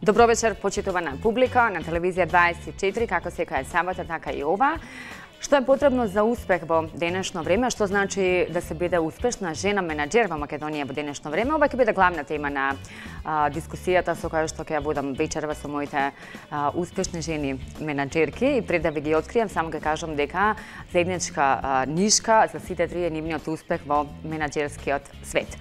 Добро вечер, почитувана публика на телевизија 24, како секоја сабота, така и ова. Што е потребно за успех во денешно време? Што значи да се биде успешна жена менаџер во Македонија во денешно време? Ова ќе биде главна тема на дискусијата со која што ќе ја водам вечерва со моите успешни жени менаџерки. И пред да ви ги откријам, само ќе кажам дека заедничка нишка за сите три е нивниот успех во менаџерскиот свет.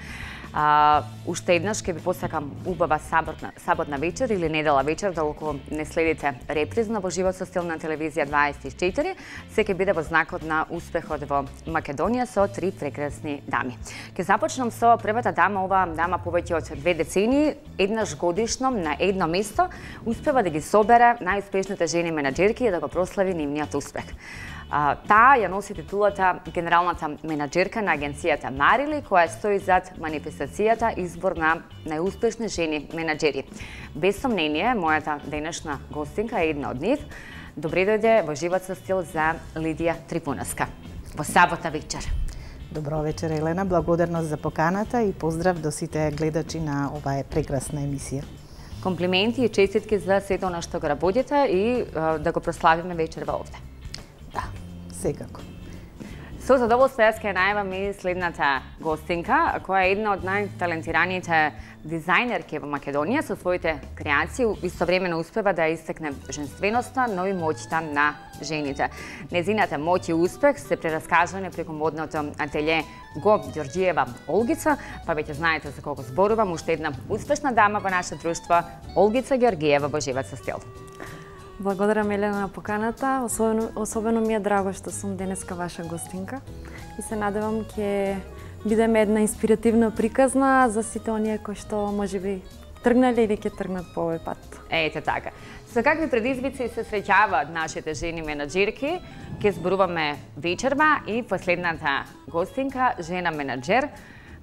Уште еднаш ќе ви посакам убава саботна вечер или недела вечер, доколку не следите репризна во Живот со стил на телевизија 24, се ќе биде во знакот на успехот во Македонија со три прекрасни дами. Ќе започнам со првата дама, ова дама повеќе од 2 децении, еднаш годишно на едно место успева да ги собере најуспешните жени менаџерки и да го прослави нивниот успех. Таа ја носи титулата генералната менаџерка на агенцијата Марили, која стои зад манифестацијата избор на најуспешни жени менаџери. Без сомнение, мојата денешна гостинка е една од нив. Добре дојде во Живот со стил за Лидија Трифуновска во сабота вечер. Добро вечер, Елена. Благодарност за поканата и поздрав до сите гледачи на оваа прекрасна емисија. Комплименти и честитки за сето на што го работите и да го прославиме вечерва овде. Да, секако. Со задоволство јас ќе најавам и следната гостинка, која е една од најталентираните дизајнерки во Македонија со своите креации, истовремено успева да истекне женственоста, но и моќта на жените. Незината моќ и успех се прераскажани преку модното ателје Го Ѓорѓиева Олгица, па веќе знаете за колку зборувам, уште една успешна дама во наше друштво, Олгица Ѓорѓиева во Живот со стил. Благодарам, Елена, на поканата. Особено ми е драго што сум денеска ваша гостинка и се надевам ќе бидеме една инспиративна приказна за сите оние кои што можеби тргнале или ќе тргнат по овој пат. Ете така. Со какви предизвици се среќаваат нашите жени менаџерки? Ќе зборуваме вечерва и последната гостинка, жена менаџер.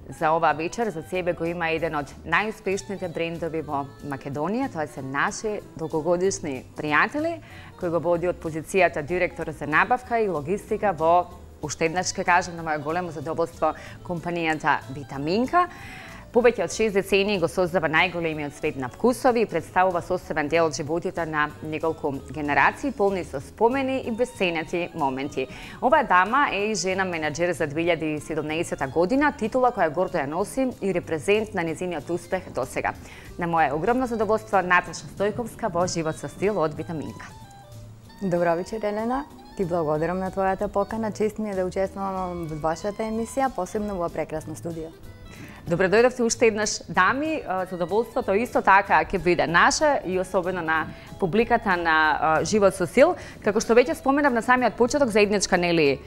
За оваа вечер за себе го има еден од најуспешните брендови во Македонија. Тоа се наши долгогодишни пријатели, кој го води од позицијата директор за набавка и логистика во, уште еднаш ќе кажам, на моје големо задоволство, компанијата Витаминка. Повеќе од 6 децении го создава најголемиот свет на вкусови и представува составен дел од животите на неколку генерации, полни со спомени и бесценети моменти. Оваа дама е и жена менаџер за 2017 година, титула која гордо ја носи и репрезент на незиниот успех досега. На моје огромно задоволство, Наташа Стојковска во Живот со стил од Витаминка. Добро вечер, Елена. Ти благодарам на твојата покана. Чест ми е да учествувам во вашата емисија, посебно во прекрасно студио. Добре дојдовте уште еднаш, дами. Задоволството исто така ќе биде наше и особено на публиката на Живот со стил. Како што веќе споменав на самиот почеток, заедничка нели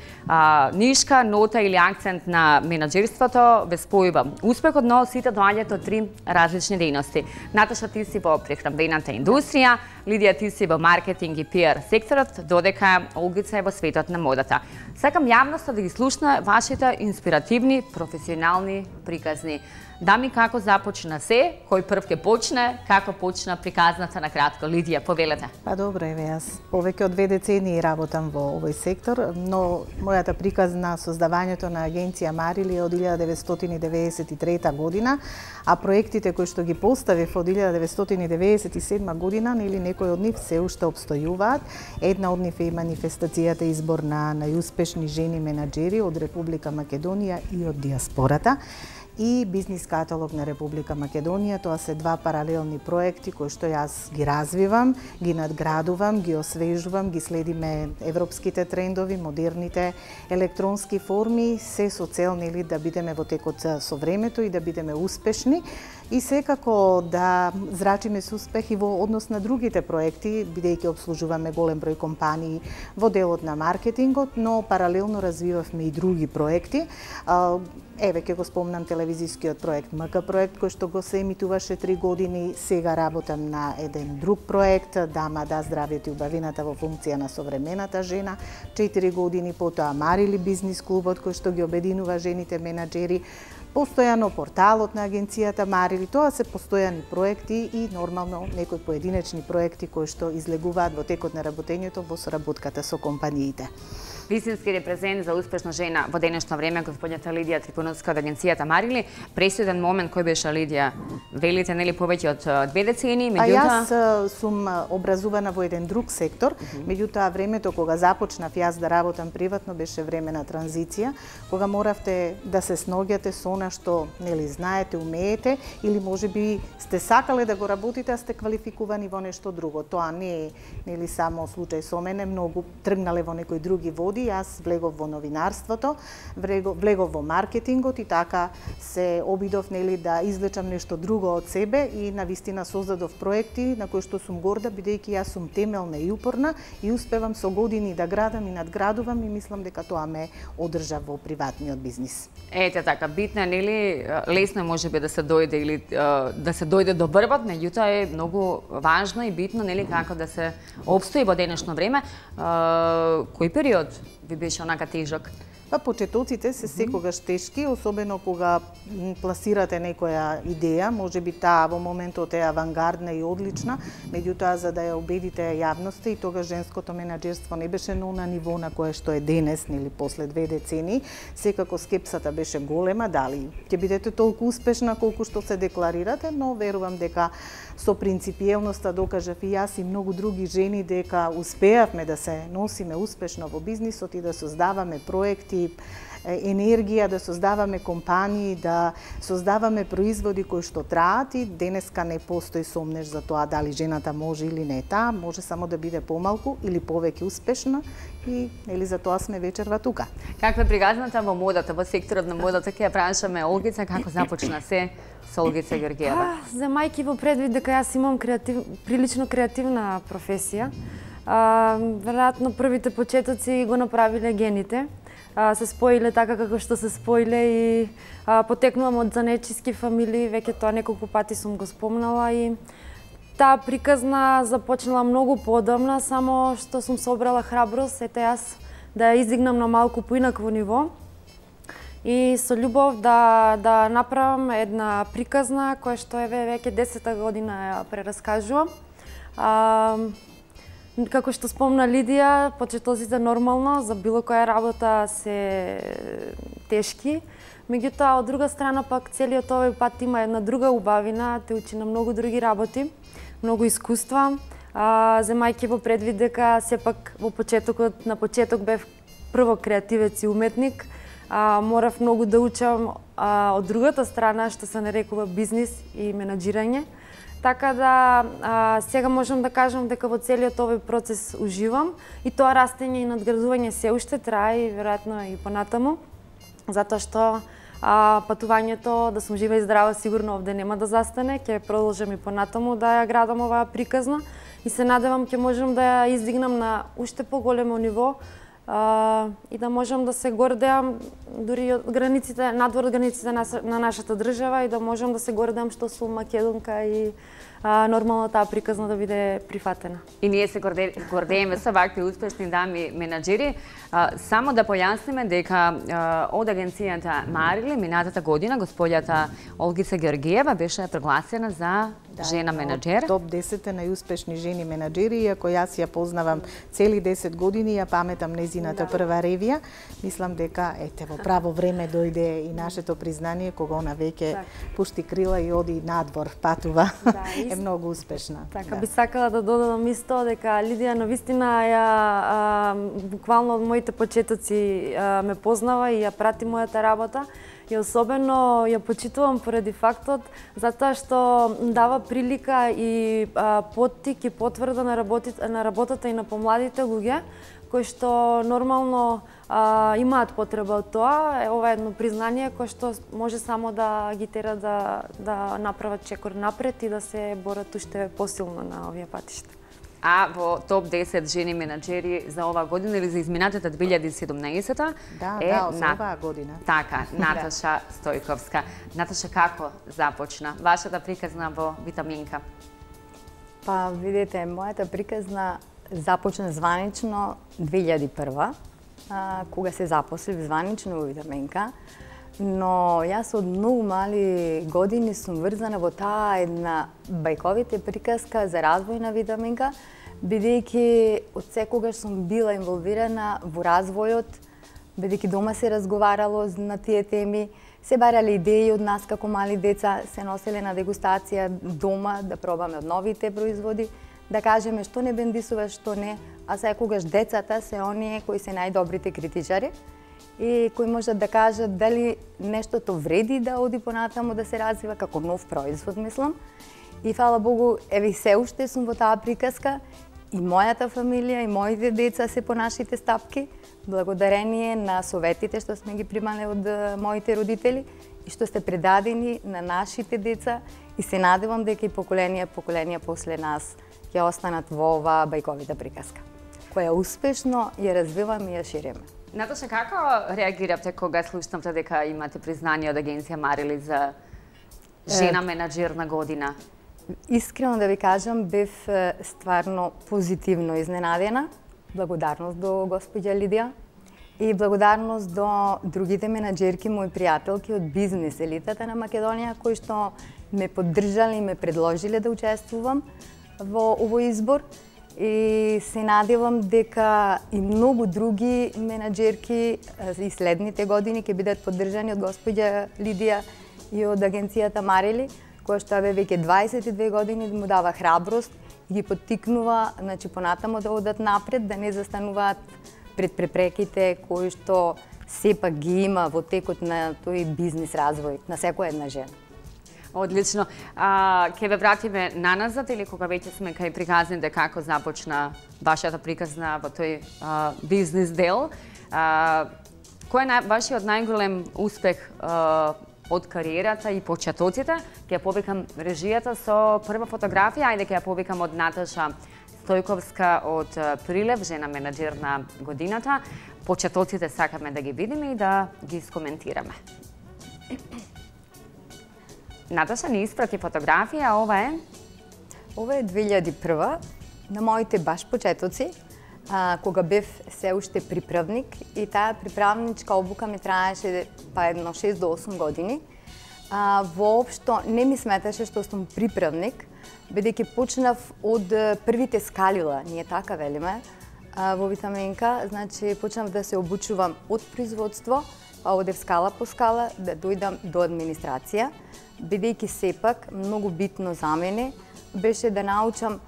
нишка, нота или акцент на менаџерството ве спојува успехот, но сите доаѓаат од три различни дејности. Наташа, ти си во прехранбената индустрија, Лидија, ти си во маркетинг и пиар секторот, додека Олгица е во светот на модата. Сакам јавноста да ги слушна вашите инспиративни, професионални приказни. Дами, како започна се? Кој прв ке почне? Како почна приказната на кратко? Лидија, повелете. Па добро, еве јас повеќе од 2 децении работам во овој сектор, но мојата приказна создавањето на агенција Марили е од 1993 година, а проектите кои што ги поставив од 1997 година, нели некои од нив се уште обстојуваат. Една од нив е и манифестацијата избор на најуспешни жени менаџери од Република Македонија и од диаспората и бизнис каталог на Република Македонија. Тоа се два паралелни проекти кои што јас ги развивам, ги надградувам, ги освежувам, ги следиме европските трендови, модерните електронски форми, се со цел нели да бидеме во текот со времето и да бидеме успешни и секако да зрачиме со успех и во однос на другите проекти, бидејќи обслужуваме голем број компании во делот на маркетингот, но паралелно развивавме и други проекти. Еве ќе го спомнам телевизискиот проект МК проект кој што го се емитуваше 3 години. Сега работам на еден друг проект Дама, да, здравјето и убавината во функција на современата жена. 4 години потоа Марили бизнис клубот кој што ги обединува жените менаџери. Постојано порталот на агенцијата Марили, тоа се постојани проекти и нормално некои поединечни проекти кои што излегуваат во текот на работењето во соработката со компаниите. вистински репрезент за успешна жена во денешно време, господјата Лидија Трифуновска од агенцијата Марили. Пресуден момент кој беше, Лидија? Велите, нели, повеќе од 2 децени, меѓутоа... Јас сум образувана во еден друг сектор, меѓутоа времето кога започнав јас да работам приватно беше време на транзиција, кога моравте да се сноѓате со она што, нели, знаете, умеете, или можеби сте сакале да го работите, а сте квалификувани во нешто друго. Тоа не е, нели, само случај со мене, многу тргнале во некои други води, јас влегов во новинарството, влегов во маркетингот и така се обидов, нели, да извлечам нешто друго од себе и навистина создадов проекти на кои што сум горда, бидејќи јас сум темелна и упорна и успевам со години да градам и надградувам и мислам дека тоа ме одржа во приватниот бизнис. Ете така, битно е, нели, лесно можеби да се дојде или да се дојде до врвот, меѓутоа е многу важно и битно, нели, како да се опстои во денешно време. Кој период ви беше онака тежок? Па почетоците се секогаш тешки, особено кога пласирате некоја идеја, можеби таа во моментот е авангардна и одлична, меѓутоа за да ја убедите јавноста и тога женското менаџерство не беше на ниво на кое што е денес, нели, после 2 децени, секако скепсата беше голема, дали ќе бидете толку успешна колку што се декларирате, но верувам дека со принципиелноста докажав и јас и многу други жени дека успеавме да се носиме успешно во бизнисот и да создаваме проекти, енергија, да создаваме компании, да создаваме производи кои што траат и денеска не постои сомнеш за тоа дали жената може или не. Таа може само да биде помалку или повеќе успешна и, нели, за тоа сме вечерва тука. Каква е пригазната во модата, во секторот на модата? Ќе ја прашаме Олгица како започна се со Олгица Георгиева. Земајки во предвид дека јас имам прилично креативна професија, веројатно првите почетоци го направиле гените. Се споиле така како што се споиле и потекнувам од занечиски фамилии, веќе тоа неколку пати сум го спомнала и таа приказна започнала многу подамна, само што сум собрала храброст, ете јас да ја издигнам на малку поинакво ниво и со љубов да направам една приказна која што веќе 10-та година ја прераскажувам. Како што спомна Лидија, почетоците нормално за било која работа се тешки, меѓутоа од друга страна пак целиот овој пат има една друга убавина, те учи на многу други работи, многу искуства, земајќи во предвид дека сепак на почеток бев прво креативец и уметник, морав многу да учам од другата страна што се нарекува бизнис и менаџирање. Така да сега можам да кажам дека во целиот овој процес уживам и тоа растење и надградување се уште трае и веројатно и понатаму, затоа што патувањето да сум жива и здрава сигурно овде нема да застане, ќе продолжам и понатаму да ја градам оваа приказна и се надевам ќе можам да ја издигнам на уште поголемо ниво и да можам да се гордеам дури од границите, надвор од границите на нашата држава и да можам да се гордеам што сум македонка и нормално таа приказна да биде прифатена. И ние се гордееме со вакви успешни дами менаџери. Само да појасниме дека од агенцијата Марили минатата година господјата Олгица Георгиева беше прогласена за жена менаџер. Топ 10 најуспешни жени менаџери, иако јас ја познавам цели 10 години, ја паметам незината прва ревија. Мислам дека ете во право време дојде и нашето признание кога она веќе пушти крила и оди надвор, патува. Е многу успешна. Така би сакала да додадам исто дека Лидија навистина ја буквално од моите почетоци ме познава и ја прати мојата работа. И особено ја почитувам поради фактот затоа што дава прилика и поттик и потврда на работата и на помладите луѓе кои што нормално имаат потреба од тоа. Ова е едно признание кое што може само да ги тера да направат чекор напред и да се борат уште посилно на овие патишта. А во топ 10 жени менаџери за оваа година или за изминатата 2017-та е за оваа година. Така, Наташа Стојковска. Наташа, како започна вашата приказна во Витаминка? Па, видите, мојата приказна започна званично 2001, кога се запослив званично во Витаминка. Но јас од многу мали години сум врзана во таа една бајковите приказка за развој на Витаминка, бидејќи од секогаш сум била инволвирана во развојот, бидејќи дома се разговарало на тие теми, се барале идеи од нас како мали деца, се носеле на дегустација дома да пробаме од новите производи, да кажеме што не бендисува, што не, а секогаш децата се оние кои се најдобрите критичари и кои можат да кажат дали нештото вреди да оди понатаму да се развива како нов производ, мислам. И фала Богу, еве се уште сум во таа приказка и мојата фамилија и моите деца се по нашите стапки, благодарение на советите што сме ги примале од моите родители и што сте предадени на нашите деца и се надевам дека и поколенија после нас ќе останат во оваа бајковита приказка, која успешно ја развиваме и ја шириме. Наташа, како реагиравте кога слушнавте дека имате признание од агенција Марили за жена менаџер на година? Искрено да ви кажам, бев стварно позитивно изненадена. Благодарност до госпоѓа Лидија и благодарност до другите менаџерки, мои пријателки од бизнес елитата на Македонија, кои што ме поддржале и ме предложиле да учествувам во овој избор. И се надевам дека и многу други менаџерки и следните години ќе бидат поддржани од госпоѓа Лидија и од агенцијата Марили, која што веќе 22 години му дава храброст и ги поттикнува, значи, понатамо да одат напред, да не застануваат пред препреките кои што сепак ги има во текот на тој бизнис развој на секоја една жена. Одлично. Ќе ве вратиме наназад или кога веќе сме кај приказните како започна вашата приказна во тој бизнис дел? Кој е вашиот најголем успех од кариерата и почетоците? Ќе ја повикам режијата со прва фотографија, ајде ќе ја повикам од Наташа Стојковска од Прилеп, жена менаџер на годината. Почетоците сакаме да ги видиме и да ги скоментираме. Наташа ни испрати фотографија, ова е? Ова е 2001 на моите баш почетоци, кога бев се уште приправник и таа приправничка обука ми траеше едно 6 до 8 години. Воопшто не ми сметаше што сум приправник, бидејќи почнав од првите скалила, ние така велиме, во Витаминка, значи почнав да се обучувам од производство, па одев скала по скала да дојдам до администрација, бидејќи сепак многу битно за мене беше да научам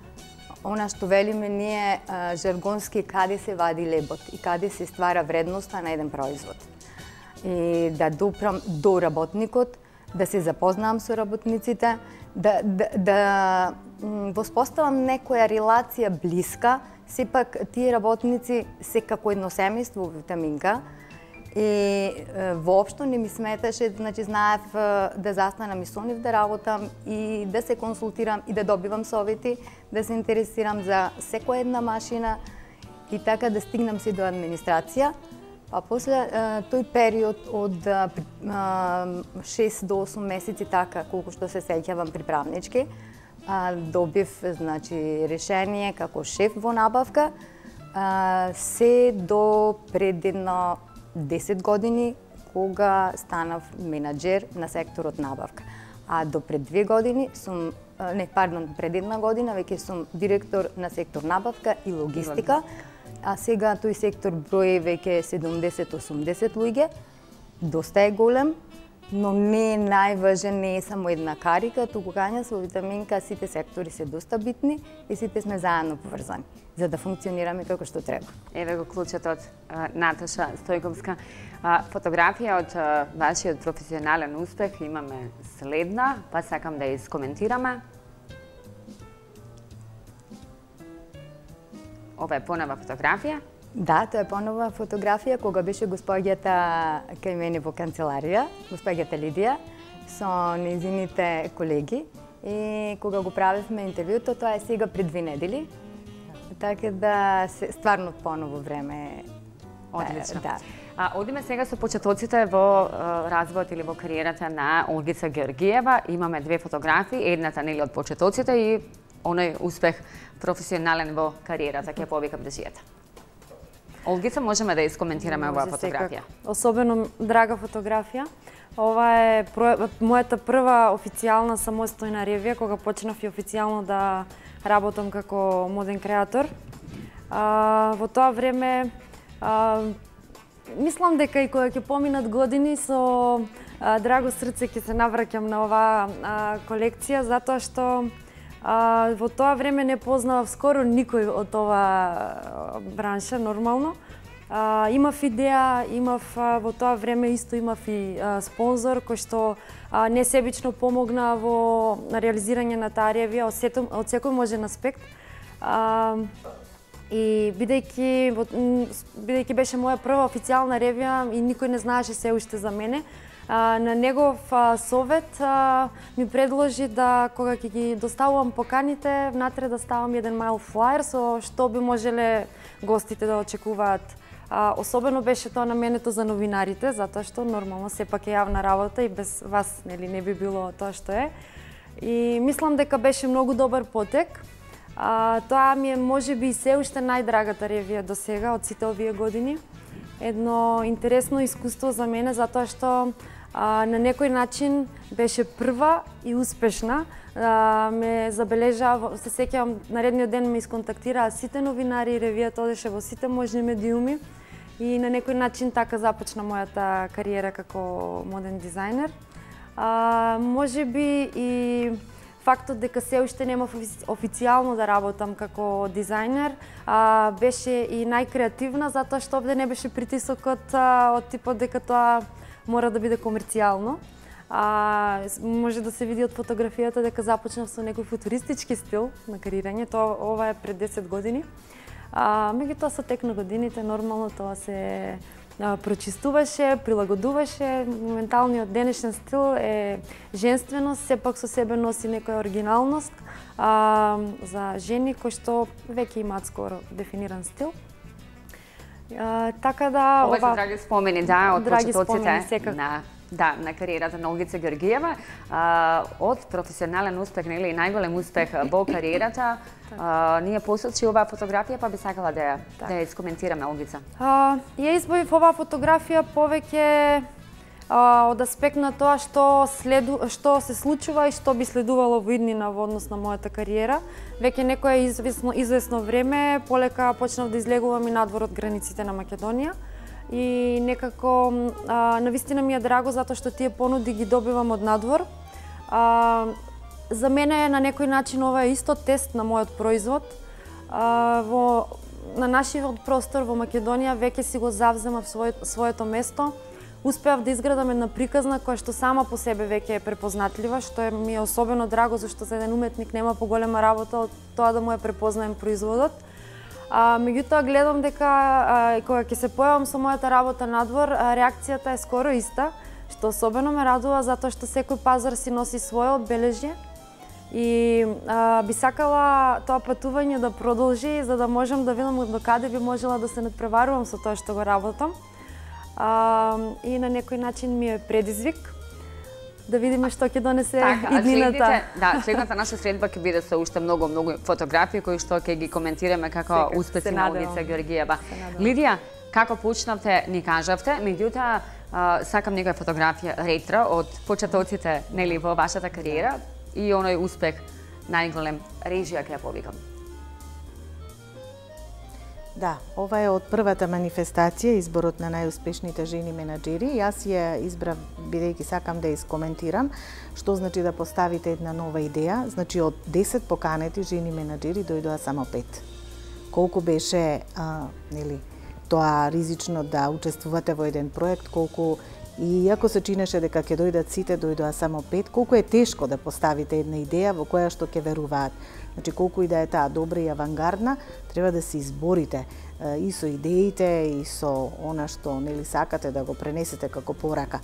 она што велиме ние жаргонски, каде се вади лебот и каде се ствара вредноста на еден производ. И да допрам до работникот, да се запознавам со работниците, да воспоставам некоја релација блиска, сепак тие работници се како едно семејство во Витаминка и воопшто не ми сметаше, значи знаев да застанам и со нив да работам и да се консултирам и да добивам совети, да се интересирам за секоја една машина и така да стигнам си до администрација. А после тој период од 6 до 8 месеци, така колку што се сеќавам приправнички, добив, значи, решение како шеф во набавка, се до пред едно 10 години кога станав менаџер на секторот набавка. А до пред 2 години сум, пред една година веќе сум директор на сектор набавка и логистика. А сега тој сектор брои веќе 70-80 луѓе. Доста е голем, но не е најважен, не е само една карика, туку кања со Витаминка сите сектори се доста битни и сите сме заедно поврзани за да функционираме како што треба. Еве го клучот од Наташа Стојковска. Фотографија од вашиот професионален успех имаме следна, па сакам да ја искоментираме. Ова е понова фотографија? Да, тоа е понова фотографија кога беше госпоѓата кај мене во канцеларија, госпоѓата Лидија, со нејзините колеги и кога го правевме интервјуто, тоа е сега пред 2 недели. Така да стварно поново време. Одлично. Да. Одиме сега со почетоците во развојот или во кариерата на Олгица Георгиева. Имаме 2 фотографии, едната нели од почетоците и оној успех професионален во кариерата. Ќе повикам режијата. Олгица, можеме да искоментираме оваа фотографија? Особено драга фотографија. Ова е мојата прва официјална самостојна ревија, кога почнав и официјално да работам како моден креатор. Во тоа време мислам дека и кога ќе поминат години со драго срце ќе се навраќам на оваа колекција, затоа што во тоа време не познавав скоро никој од оваа бранша, нормално. Имав идеја, во тоа време исто имав и спонзор кој што несебично помогна во реализирање на таа ревија од секој можен аспект. И бидејќи беше моја прва официјална ревија и никој не знаеше се уште за мене, на негов совет ми предложи да кога ќе ги доставувам поканите, внатре да ставам еден майл флаер со што би можеле гостите да очекуваат. Особено беше тоа наменето за новинарите, затоа што нормално сепак е јавна работа и без вас не би било тоа што е. И мислам дека беше многу добар потек. Тоа ми е можеби и се уште најдрагата ревија до сега од сите овие години. Едно интересно искуство за мене, затоа што на некој начин беше прва и успешна. Ме забележа, се сеќавам, наредниот ден ме исконтактираа сите новинари и ревијата одеше во сите можни медиуми и на некој начин така започна мојата кариера како моден дизајнер. Можеби и фактот дека се уште немав официјално да работам како дизајнер беше и најкреативна, затоа што овде не беше притисокот од типот дека тоа мора да биде комерцијално. Може да се види од фотографијата дека започнав со некој футуристички стил на карирање, ова е пред 10 години. Меѓутоа со тек на годините нормално тоа се прочистуваше, прилагодуваше. Моменталниот денешен стил е женственост, сепак со себе носи некоја оригиналност за жени кои што веќе имаат скоро дефиниран стил. Така да ова се драги спомени, да, од почетоците на кариерата на Олгица Георгиева, од професионален успех, нели и најголем успех во кариерата. Ние посочи оваа фотографија, па би сакала да ја искоментираме, Олгица. Ја избавив оваа фотографија повеќе од аспект на тоа што се случува и што би следувало во иднина во однос на мојата кариера. Веќе некое извесно време полека почнав да излегувам и надвор од границите на Македонија. И некако навистина ми е драго затоа што тие понуди ги добивам од надвор. За мене на некој начин ова е исто тест на мојот производ. На нашиот простор во Македонија веќе си го завземав своето место. Успеав да изградам една приказна која што сама по себе веќе е препознатлива, што ми е особено драго зашто за еден уметник нема поголема работа од тоа да му е препознаем производот. Меѓутоа гледам дека кога ќе се појавам со мојата работа надвор, реакцијата е скоро иста, што особено ме радува затоа што секој пазар си носи свое одбележје и би сакала тоа патување да продолжи за да можам да видам до каде би можела да се надпреварувам со тоа што го работам. И на некој начин ми е предизвик да видиме што ќе донесе иднината. Следната наша средба ќе биде со уште многу фотографии кои што ќе ги коментираме како успеси на Олгица Георгиева. Лидија, како почнавте, ни кажавте, меѓутоа сакам некоја фотографија ретро од почетоците нели во вашата кариера и оној успех најголем режија ќе ја повикам. Да, ова е од првата манифестација, изборот на најуспешните жени менаџери. Јас ја избрав бидејќи сакам да искоментирам што значи да поставите една нова идеја. Значи од 10 поканети жени менаџери дојдоа само 5. Колку беше нели тоа ризично да учествувате во еден проект, колку и иако се чинеше дека ќе дојдат сите, дојдоа само 5, колку е тешко да поставите една идеја во која што ќе веруваат. Значи, колку и да е таа добра и авангардна, треба да се изборите и со идеите, и со она што нели сакате да го пренесете како порака.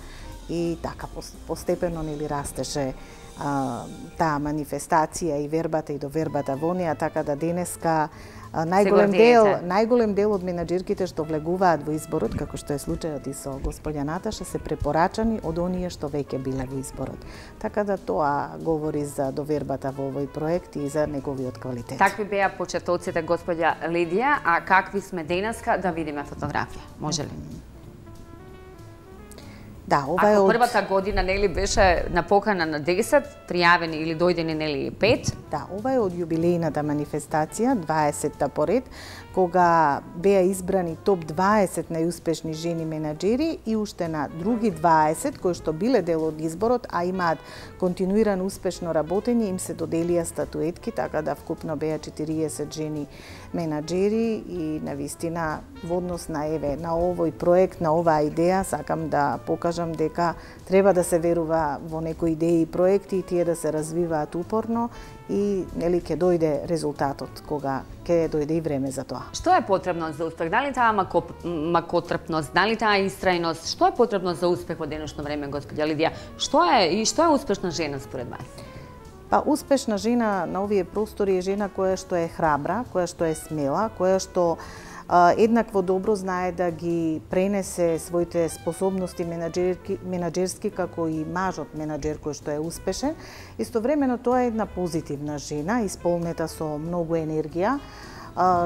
И така постепено нели растеше таа манифестација и вербата и до вербата во неа, така да денеска најголем дел од менаџерките што влегуваат во изборот, како што е случајот и со господја Наташа, се препорачани од оние што веќе биле во изборот. Така да тоа говори за довербата во овој проект и за неговиот квалитет. Такви беа почетоците, господја Лидија, а какви сме денеска да видиме фотографија? Може ли? Да, ова е Ако од... првата година нели беше на покана на 10 пријавени или дојдени нели 5? Да, ова е од јубилејната манифестација, 20-та поред, кога беа избрани топ 20 најуспешни жени менаџери и уште на други 20 кои што биле дел од изборот, а имаат континуирано успешно работење, им се доделија статуетки, така да вкупно беа 40 жени менаџери и навистина во однос на на овој проект, на оваа идеја, сакам да покажам дека треба да се верува во некои идеи и проекти и тие да се развиваат упорно и нели ќе дојде резултатот кога ќе дојде и време за тоа. Што е потребно за успех? Дали таа макотрпност, дали таа истрајност? Што е потребно за успех во денешно време, господја Лидија? Што е успешна жена според вас? Па успешна жена на овие простори е жена која што е храбра, која што е смела, која што еднакво добро знае да ги пренесе своите способности менаџерски како и мажот менаџер кој што е успешен. Истовремено тоа е една позитивна жена, исполнета со многу енергија,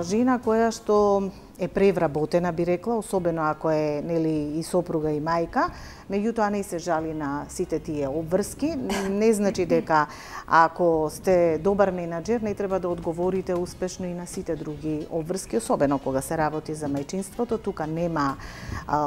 жена која што е превработена, би рекла, особено ако е нели и сопруга и мајка, меѓутоа не се жали на сите тие обврски. Не значи дека ако сте добар менаџер не треба да одговорите успешно и на сите други обврски, особено кога се работи за мајчинството, тука нема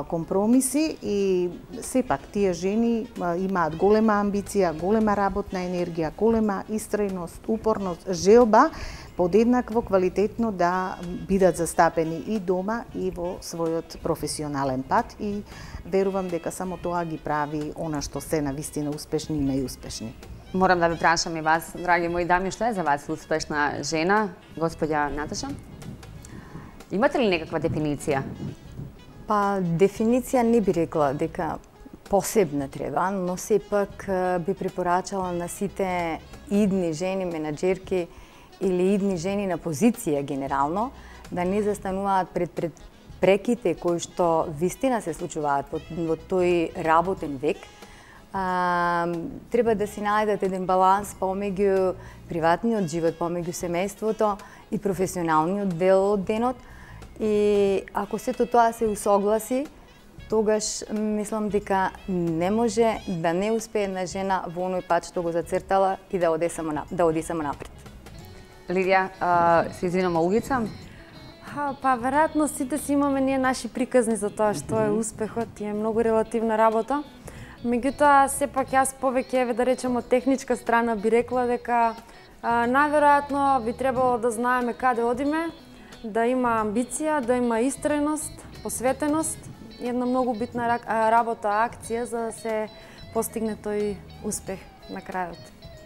компромиси и сепак тие жени имаат голема амбиција, голема работна енергија, голема истрајност, упорност, желба подеднакво квалитетно да бидат застапени и дома и во својот професионален пат и верувам дека само тоа ги прави она што се навистина успешни и најуспешни. Морам да ве прашам и вас, драги мои дами, што е за вас успешна жена, господја Наташа? Имате ли некаква дефиниција? Па, дефиниција не би рекла дека посебна треба, но сепак би препорачала на сите идни жени менаџерки или идни жени на позиција генерално, да не застануваат пред преките кои што вистина се случуваат во тој работен век. Треба да си најдат еден баланс помеѓу приватниот живот, помеѓу семејството и професионалниот дел од денот. И ако сето тоа се усогласи, тогаш мислам дека не може да не успее една жена во оној пат што го зацртала и да оди само напред. Лидија, се извинувам, Олгица? Па, веројатно сите си имаме ние наши приказни за тоа што е успехот и е многу релативна работа. Меѓутоа, сепак јас повеќе, да речем, од техничка страна би рекла дека најверојатно би требало да знаеме каде одиме, да има амбиција, да има истрајност, посветеност и една многу битна работа, акција за да се постигне тој успех на крајот.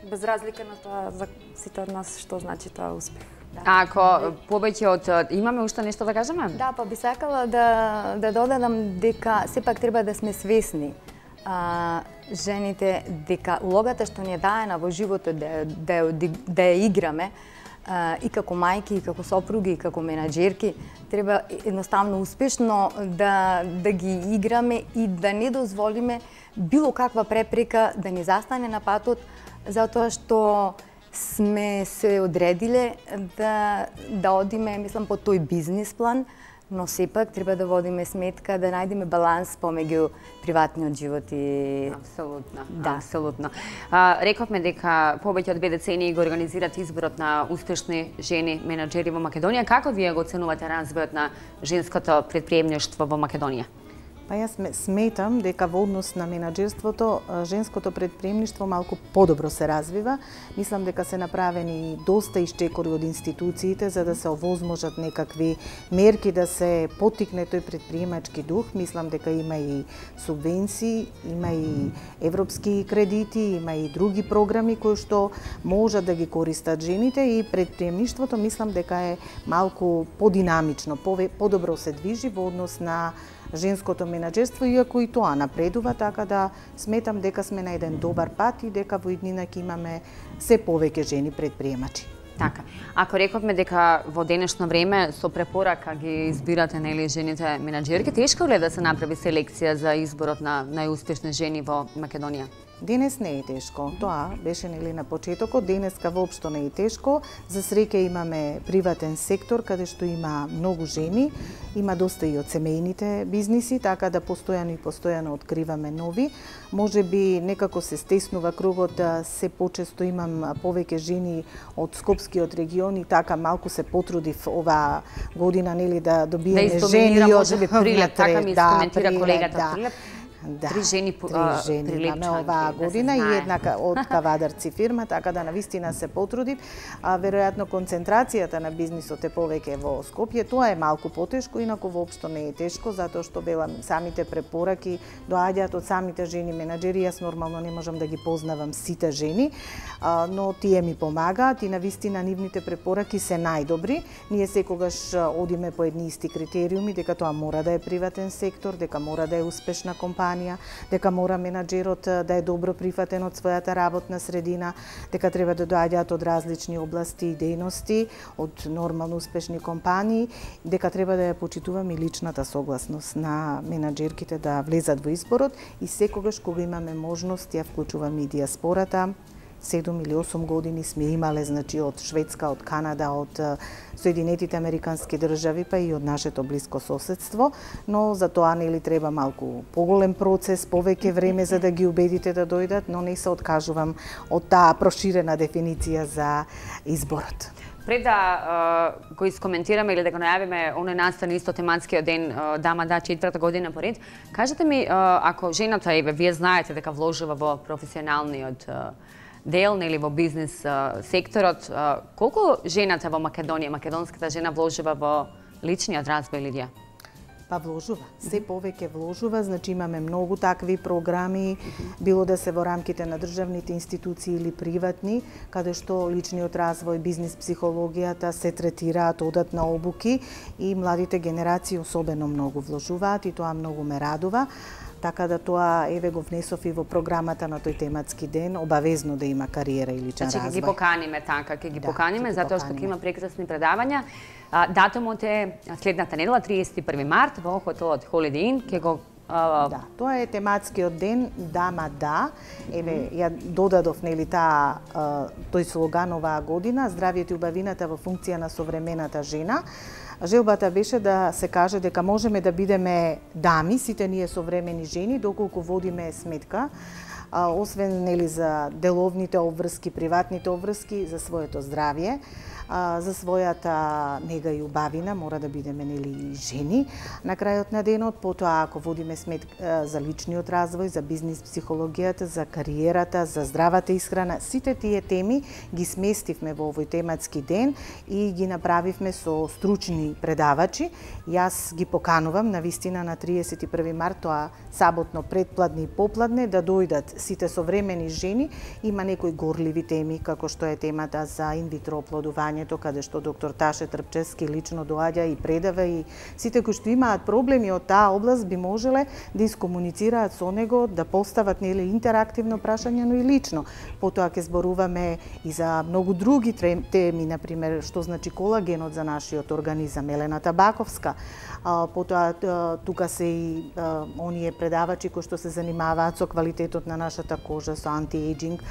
Без разлика на тоа за сите од нас што значи тоа успех. Ако повеќе од... Имаме уште нешто да кажеме? Да, па би сакала да додадам дека сепак треба да сме свесни жените дека улогата што ни е даена во животот да ја играме и како мајки, и како сопруги, и како менаџерки, треба едноставно успешно да ги играме и да не дозволиме било каква препрека да ни застане на патот, затоа што сме се одредиле да одиме, мислам, по тој бизнис план, но сепак треба да водиме сметка, да најдеме баланс помеѓу приватниот живот и... Апсолутно, да. Апсолутно. Рековме дека повеќе од 2 децении го организират изборот на успешни жени менаџери во Македонија. Како вие го оценувате развојот на женското претприемништво во Македонија? Па јас сметам дека во однос на менаџерството женското претприемништво малку подобро се развива. Мислам дека се направени доста ишчекори од институциите за да се овозможат некакви мерки да се поттикне тој претприемачки дух. Мислам дека има и субвенции, има и европски кредити, има и други програми кои што можат да ги користат жените и претприемништвото мислам дека е малку подинамично, подобро се движи во однос на женското менаџерство, иако и тоа напредува, така да сметам дека сме на еден добар пат и дека во иднина ќе имаме се повеќе жени предприемачи. Така. Ако рековме дека во денешно време со препорака ги избирате нели жените менаџерки, тешко ли е да се направи селекција за изборот на најуспешни жени во Македонија? Денес не е тешко. Тоа беше нели на почетокот, денеска воопшто не е тешко. За среќа имаме приватен сектор каде што има многу жени, има доста и од семејните бизниси, така да постојано откриваме нови. Можеби некако се стеснува кругот, се почесто имам повеќе жени од Скопскиот регион и така малку се потрудив оваа година нели да добиеме жени од можеби Прилеп, така ми коментира колегата Прилеп. Три жени имаме оваа година и една од Кавадарци фирма, така да навистина се потрудив. Веројатно концентрацијата на бизнисот е повеќе во Скопје, тоа е малку потешко, инаку воопшто не е тешко, затоа што велам самите препораки доаѓаат од самите жени менаџери. Јас нормално не можам да ги познавам сите жени, но тие ми помагаат и навистина нивните препораки се најдобри. Ние секогаш одиме по едни исти критериуми, дека тоа мора да е приватен сектор, дека мора да е успешна компанија, дека мора менаџерот да е добро прифатен од својата работна средина, дека треба да доаѓаат од различни области и дејности, од нормално успешни компании, дека треба да ја почитуваме и личната согласност на менаџерките да влезат во изборот и секогаш кога имаме можност ја вклучуваме и диаспората. 7 или 8 години сме имале, значи, од Шведска, од Канада, од Соединетите Американски држави, па и од нашето блиско соседство, но за тоа нели треба малку поголем процес, повеќе време за да ги убедите да дојдат, но не се откажувам од таа проширена дефиниција за изборот. Пред да го искоментираме или да го најавиме, оној настан исто тематскиот ден Дама да 4-та година поред, кажете ми, ако жената, еве, вие знаете дека вложува во професионалниот дел или во бизнес секторот, колку жената во Македонија, македонската жена вложува во личниот развој, Лидија? Па вложува, се повеќе вложува, значи имаме многу такви програми, било да се во рамките на државните институции или приватни, каде што личниот развој, бизнис психологијата се третираат, одат на обуки и младите генерации особено многу вложуваат и тоа многу ме радува. Така да тоа еве го внесов и во програмата на тој тематски ден, обавезно да има кариера и личен развој. Значи ќе ги поканиме така, ќе ги поканиме затоа што ќе има прекрасни предавања. Датумот е следната недела, 31 март, во хотелот Holiday Inn, ќе го Да, тоа е тематскиот ден Дама да. Еве ја додадов нели тој слоган оваа година, здравието и убавината во функција на современата жена. Желбата беше да се каже дека можеме да бидеме дами, сите ние современи жени, доколку водиме сметка, освен нели за деловните обврски, приватните обврски, за своето здравје, за својата нега и убавина, мора да бидеме нели жени на крајот на денот, потоа ако водиме сметка за личниот развој, за бизнис психологијата, за кариерата, за здравата исхрана, сите тие теми ги сместивме во овој тематски ден и ги направивме со стручни предавачи. Јас ги поканувам навистина на 31 март, тоа саботно предпладне и попладне, да дојдат сите современи жени. Има некои горливи теми, како што е темата за инвитро оплодување, каде што доктор Таше Трпчевски лично доаѓа и предава, и сите кои што имаат проблеми од таа област би можеле да искомуницираат со него, да постават нели интерактивно прашање, но и лично. Потоа ќе зборуваме и за многу други теми, например што значи колагенот за нашиот организам, Елена Табаковска. Потоа тука се и оние предавачи кои што се занимаваат со квалитетот на нашата кожа, со антиејџинг,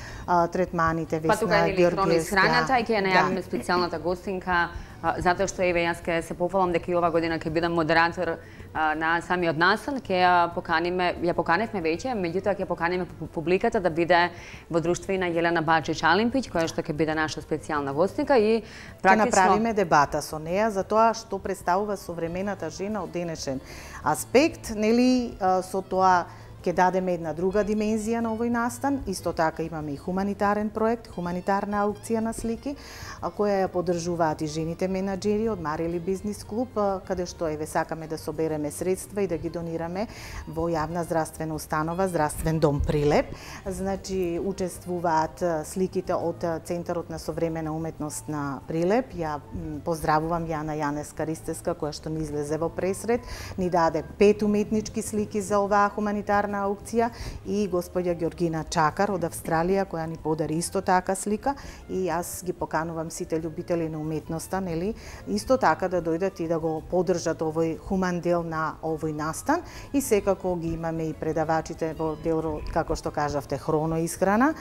третманите, Весна Ѓорѓиевска. Храната и ќе најавиме специјалната гостинка, затоа што еве јас ќе се пофалам дека и ова година ќе бидам модератор на самиот настан, ќе ја поканевме веќе, меѓутоа ќе поканиме публиката да биде во друштвина Јелена Баџич-Алимпиќ, која што ќе биде наша специјална гостинка и практично ќе направиме дебата со неа за тоа што представува современата жена од денешен аспект, нели со тоа ќе дадеме една друга димензија на овој настан. Исто така имаме и хуманитарен проект, хуманитарна аукција на слики, која ја поддржуваат и жените менаџери од Марили бизнис клуб, каде што еве сакаме да собереме средства и да ги донираме во јавна здравствена установа, Здравствен дом Прилеп. Значи учествуваат сликите од Центарот на современа уметност на Прилеп. Ја поздравувам Јана Јанеска Ристеска, која што ни излезе во пресред, ни даде 5 уметнички слики за оваа хуманитарна на аукција, и господја Георгина Чакар од Австралија, која ни подари исто така слика, и јас ги поканувам сите љубители на уметноста, нели, исто така да дојдат и да го поддржат овој хуман дел на овој настан, и секако ги имаме и предавачите во дел, како што кажавте, хроноисхрана,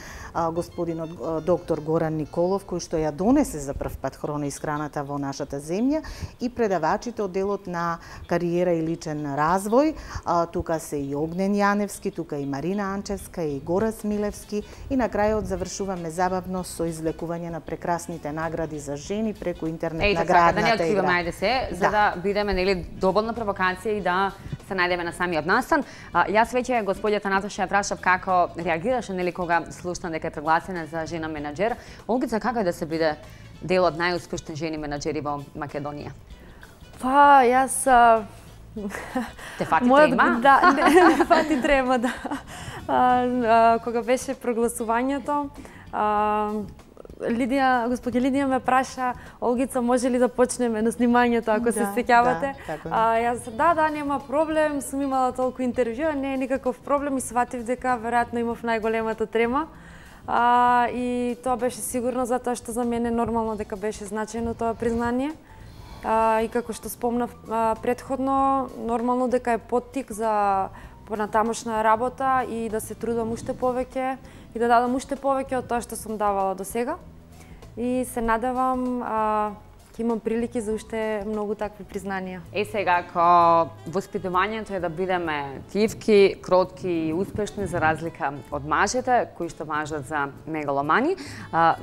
господинот доктор Горан Николов, кој што ја донесе за прв пат хроноисхраната во нашата земја, и предавачите од делот на кариера и личен развој. Тука се и Огнен Јаневски, тука и Марина Анчевска, и Гора Смилевски, и на крајот завршуваме забавно со извлекување на прекрасните награди за жени преку интернет наградната игра. Да не откриваме, ајде се, за да бидеме, нели, доволна провокација и да се најдеме на самиот настан. Јас веќе господјата Наташа ја прашав како реагираше, нели, кога слушна дека е прогласена за жена менаџер. Олгица, како е да се биде дел од најуспешни жени менаџери во Македонија? Па, јас... Те фати трема? Да, не, фати трема, да. Кога беше прогласувањето, господја Лидија ме праша: Олгица, може ли да почнеме на снимањето, ако се сеќавате? Јас, да, нема проблем, сум имала толку интервјуа, не е никаков проблем, и сватив дека веројатно имав најголемата трема. И тоа беше сигурно затоа што за мене нормално дека беше значајно тоа признание. И како што спомнав претходно, нормално дека е поттик за понатамошна работа и да се трудам уште повеќе и да дадам уште повеќе од тоа што сум давала до сега. И се надевам ќе имам прилики за уште многу такви признанија. Сега, ако воспитувањето е да бидеме тивки, кротки и успешни за разлика од мажете, кои што важат за мегаломани.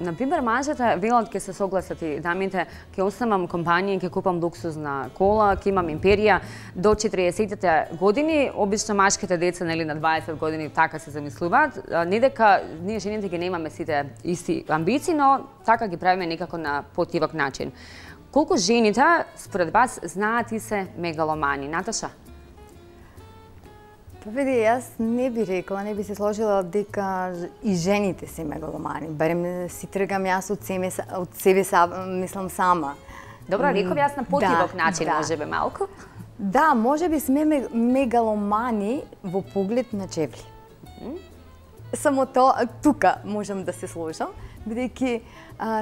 Например, мажете велат ќе се согласат и дамите, ќе оснемам компанија, ќе купам луксузна кола, ќе имам империја до 40-те години. Обично машките деца, нели, на 20 години така се замислуваат. Не дека ние жените ги немаме сите исти амбиции, но така ги правиме некако на потивок начин. Колку жените, според вас, знаат и се мегаломани? Наташа? Па види, јас не би рекла, не би се сложила дека и жените се мегаломани. Барем си тргам јас од себе мислам сама. Добро, реков јас на потивок начин, може би малку. Да, може би сме мегаломани во поглед на чевли. Само тоа, тука можам да се сложам, бидејќи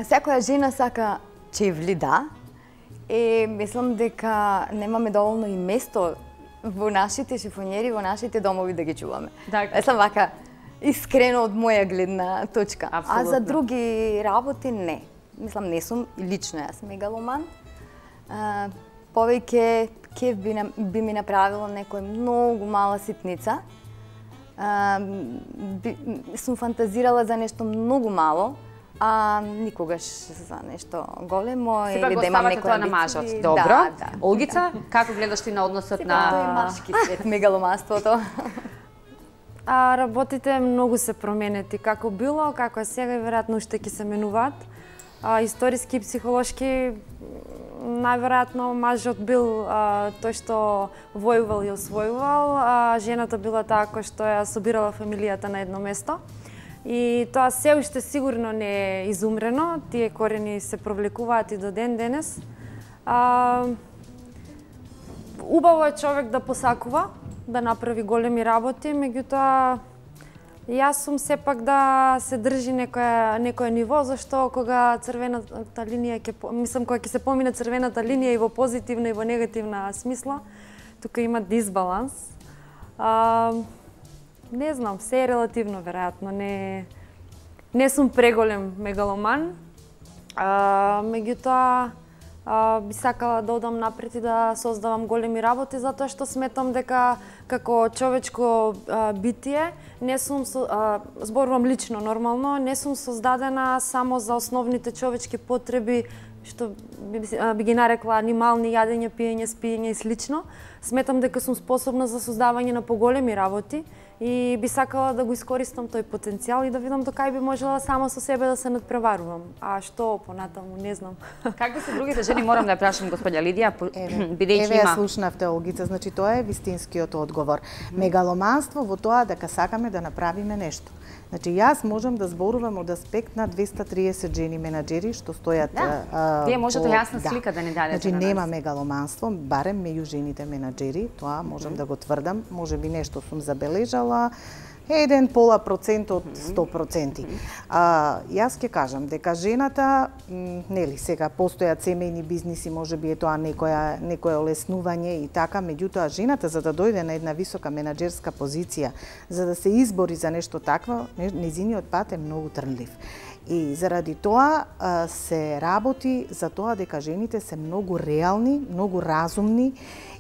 секоја жена сака чевли, да, и мислам дека немаме доволно и место во нашите шифонјери, во нашите домови да ги чуваме. Сам вака искрено од моја гледна точка. Абсолютно. А за други работи не. Мислам, не сум лично јас мегаломан. Повеќе кеф би ми направило некоја многу мала ситница. Сум фантазирала за нешто многу мало, а никогаш за нешто големо или да имам некој амбиции. Тоа на мажот. Добро. Олгица, како гледаш ти на односот на... Тоа е машки свет, мегаломанството. Работите многу се променети, како било, како е сега и веројатно уште ќе се менуваат. Историски и психолошки, најверојатно мажот бил тој што војувал и освојувал, а жената била таа која што ја собирала фамилијата на едно место. И тоа се уште сигурно не е изумрено, тие корени се провлекуваат и до ден денес. Убаво е човек да посакува, да направи големи работи, меѓутоа јас сум сепак да се држи некој ниво, зашто кога црвената линија кога ќе се помине црвената линија и во позитивна и во негативна смисла, тука има дисбаланс. Не знам, се е релативно, веројатно. Не сум преголем мегаломан, меѓутоа би сакала да одам напред и да создавам големи работи, затоа што сметам дека како човечко битие не сум, зборувам лично, нормално, не сум создадена само за основните човечки потреби, што би ги нарекла анимални, јадење, пиење, спиење и слично. Сметам дека сум способна за создавање на поголеми работи и би сакала да го искористам тој потенцијал и да видам до кај би можела само со себе да се надпреварувам. А што понатаму, не знам. Какви се другите жени, морам да ја прашам господја Лидија, бидејќи има... Еве ја слушнавте, Олгица, значи тоа е вистинскиот одговор. Мегаломанство во тоа дека сакаме да направиме нешто. Значи, јас можам да зборувам од аспект на 230 жени менаџери што стојат... Вие можете јасна слика да ни дадете на нас. Нема мегаломанство, барем меѓу жените менаџери, тоа можам да го тврдам, може би нешто сум забележала, 1,5% од 100%. Јас ќе кажам дека жената, нели, сега постојат семејни бизниси, може би е тоа некое олеснување и така, меѓутоа жената за да дојде на една висока менаџерска позиција, за да се избори за нешто такво, незиниот пат е многу трнлив. И заради тоа се работи за тоа дека жените се многу реални, многу разумни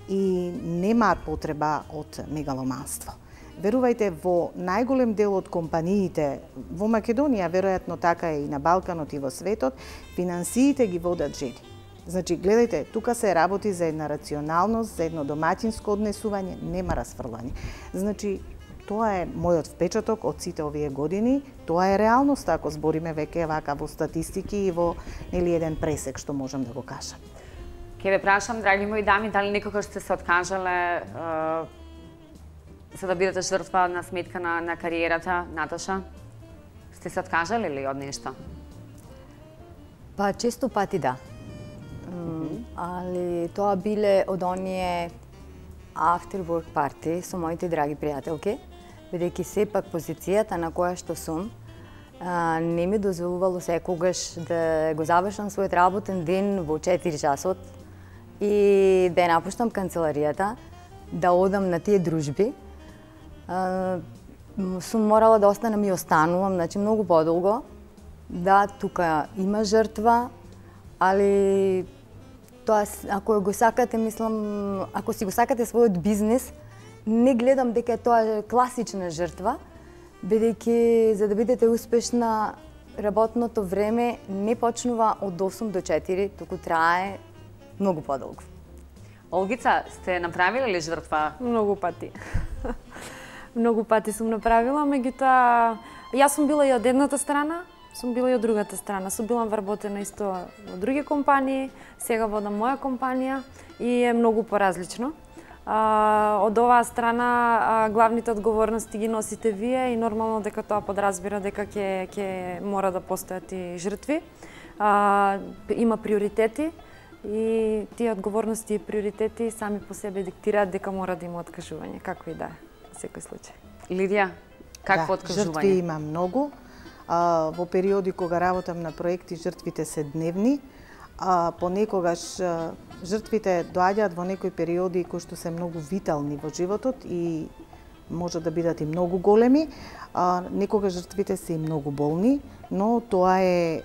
и немаат потреба од мегаломанство. Верувајте, во најголем дел од компаниите во Македонија, веројатно така е и на Балканот и во светот, финансиите ги водат жени. Значи, гледајте, тука се работи за една рационалност, за едно домаќинско однесување, нема расфрлање. Значи, тоа е мојот впечаток од сите овие години, тоа е реалност ако збориме веќе вака во статистики и во нели еден пресек што можам да го кажам. Ке ве прашам, драги мои дами, дали некогаш сте се откажале за да бидете жртва на сметка на кариерата, Наташа? Сте се откажале ли од нешто? Па често пати да. Али тоа биле од оние after work party со моите драги пријателки, бидејќи сепак позицијата на која што сум не ми дозволувало секогаш да го завршам својот работен ден во 4 часот и да ја напуштам канцеларијата, да одам на тие дружби. Сум морала да останам и останувам, значи многу подолго. Да, тука има жртва, али тоа ако го сакате, мислам, ако си го сакате својот бизнес, не гледам дека тоа е класична жртва, бидејќи за да бидете успешна, работното време не почнува од 8 до 4, туку трае многу подолго. Олгица, сте направиле ли жртва? Многу пати. Многу пати сум направила, меѓутоа јас сум била и од едната страна, сум била и од другата страна. Сум била вработена исто во други компании, сега водам моја компанија и е многу поразлично. Од оваа страна главните одговорности ги носите вие и нормално дека тоа подразбира дека ќе мора да постојат и жртви. Има приоритети и тие одговорности и приоритети сами по себе диктираат дека мора да има откажување, како и да е. Секој случај. Лидија, какво откажување? Жртви има многу. Во периоди кога работам на проекти, жртвите се дневни. Понекогаш жртвите доаѓаат во некои периоди кои што се многу витални во животот и може да бидат и многу големи. Некогаш жртвите се и многу болни, но тоа е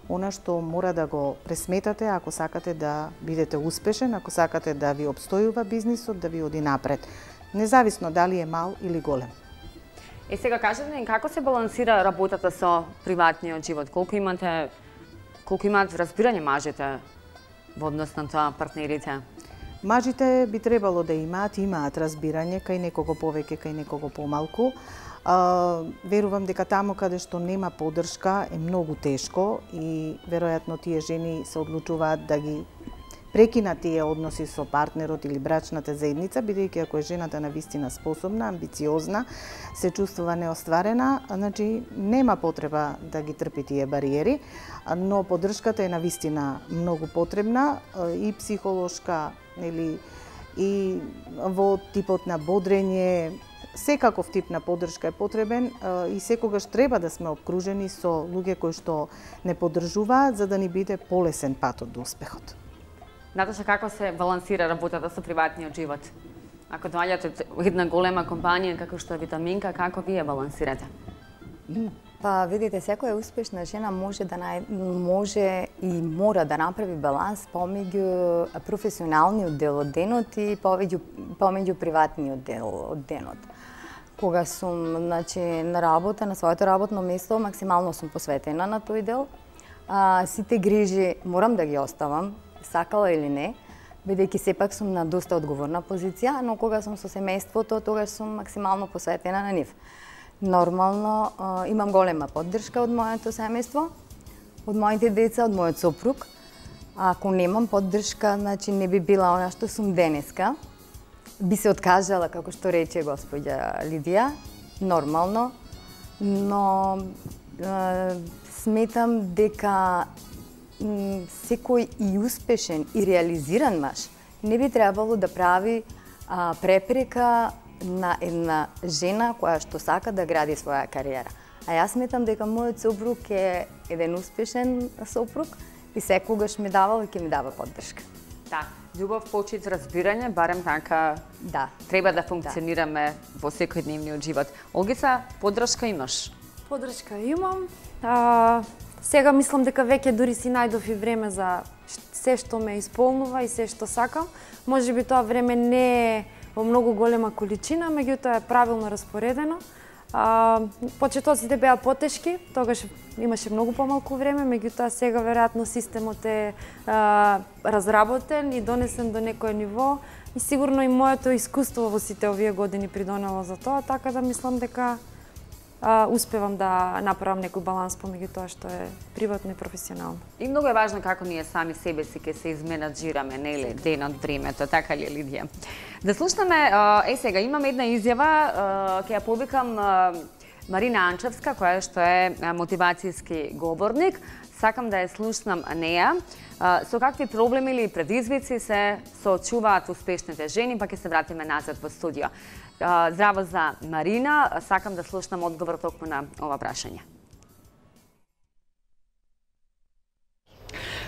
она што мора да го пресметате ако сакате да бидете успешен, ако сакате да ви обстојува бизнисот, да ви оди напред. Независно дали е мал или голем. Сега кажете ни како се балансира работата со приватниот живот? Колку имаат разбирање мажите во однос на тоа партнерите? Мажите би требало да имаат разбирање, кај некого повеќе, кај некого помалку. Верувам дека таму каде што нема поддршка е многу тешко и веројатно тие жени се одлучуваат да ги прекинат тие односи со партнерот или брачната заедница, бидејќи ако е жената навистина способна, амбициозна, се чувствува неостварена, значи нема потреба да ги трпи тие бариери, но поддршката е навистина многу потребна и психолошка, нели, и во типот на бодрење, секаков тип на поддршка е потребен и секогаш треба да сме обкружени со луѓе кои што не поддржуваат за да ни биде полесен патот до успехот. Наташа, како се балансира работата со приватниот живот? Ако доаѓате во една голема компанија како што е Витаминка, како вие балансирате? Па видите, секоја успешна жена може и мора да направи баланс помеѓу професионалниот дел од денот и помеѓу приватниот дел од денот. Кога сум на работа, на своето работно место, максимално сум посветена на тој дел. Сите грижи морам да ги оставам, сакала или не, бидејќи сепак сум на доста одговорна позиција, но кога сум со семејството, тогаш сум максимално посветена на нив. Нормално, имам голема поддршка од моето семејство, од моите деца, од мојот сопруг. Ако немам поддршка, значи не би била она што сум денеска. Би се откажала, како што рече господја Лидија, нормално. но сметам дека секој и успешен и реализиран маж не би требало да прави препрека на една жена која што сака да гради своја кариера. А јас сметам дека мојот сопруг е еден успешен сопруг и секогаш ми давал и ќе ми дава поддршка. Да, љубов, почит, разбирање, барем така треба да функционираме во секојдневниот живот. Олгица, поддршка имаш? Поддршка имам. Сега мислам дека веќе дури си најдов и време за се што ме исполнува и се што сакам. Можеби тоа време не е во многу голема количина, меѓутоа е правилно распоредено. Почетоците беа потешки, тогаш имаше многу помалку време, меѓутоа сега веројатно системот е разработен и донесен до некое ниво и сигурно и моето искуство во сите овие години придонело за тоа, така да мислам дека успевам да направам некој баланс помеѓу тоа што е приватно и професионално. И многу е важно како ние сами себе си ќе се изменаџираме, нели, денот, времето, така ли, Лидија? Да слушнаме, сега имам една изјава, ќе ја повикам Марина Анчевска, која што е мотивацијски говорник. Сакам да ја слушнам неа. Со какви проблеми или предизвици се соочуваат успешните жени, па ќе се вратиме назад во студио. Здраво за Марина, сакам да слушнам одговор токму на ова прашање.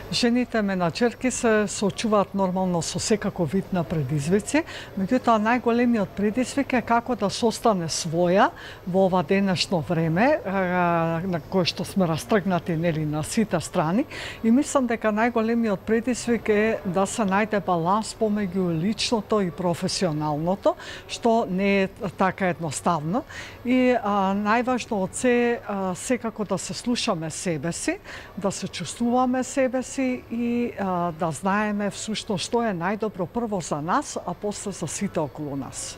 Жените менаџерки се соочуваат нормално со секаков вид на предизвици, меѓутоа најголемиот предизвик е како да состане своја во ова денешно време на кое што сме растргнати, нели, на сите страни, и мислам дека најголемиот предизвик е да се најде баланс помеѓу личното и професионалното, што не е така едноставно, и најважно од се секако да се слушаме себе си, да се чувствуваме себе си и да знаеме всушност што е најдобро прво за нас, а после за сите околу нас.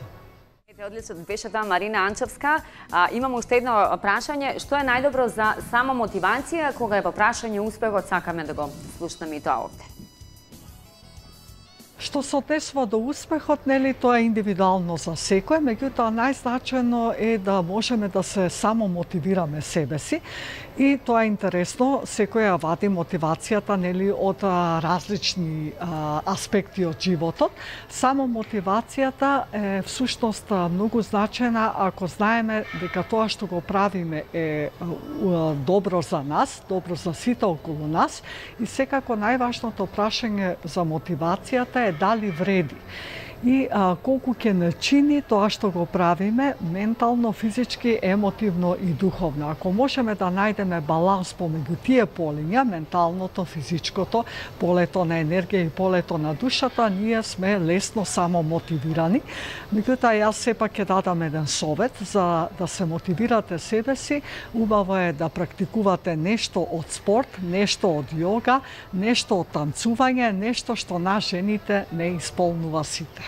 Одлично беше тоа Марина Анчевска. Имам уште едно прашање. Што е најдобро за самомотивација кога е во прашање успехот? Сакаме да го слушнеме и тоа овде. Што се однесува до успехот, нели, тоа е индивидуално за секој, меѓутоа најзначајно е да можеме да се само мотивираме себе си, и тоа е интересно, секој ја вади мотивацијата, нели, од различни аспекти од животот. Само мотивацијата е всушност многу значајна ако знаеме дека тоа што го правиме е добро за нас, добро за сите околу нас, и секако најважното прашање за мотивацијата е дали вреди и колку ќе не чини тоа што го правиме ментално, физички, емотивно и духовно. Ако можеме да најдеме баланс помеѓу тие полиња, менталното, физичкото, полето на енергија и полето на душата, ние сме лесно само мотивирани. Меѓутоа, јас сепак ќе дадам еден совет за да се мотивирате себе си. Убаво е да практикувате нешто од спорт, нешто од јога, нешто од танцување, нешто што нас жените не исполнува сите.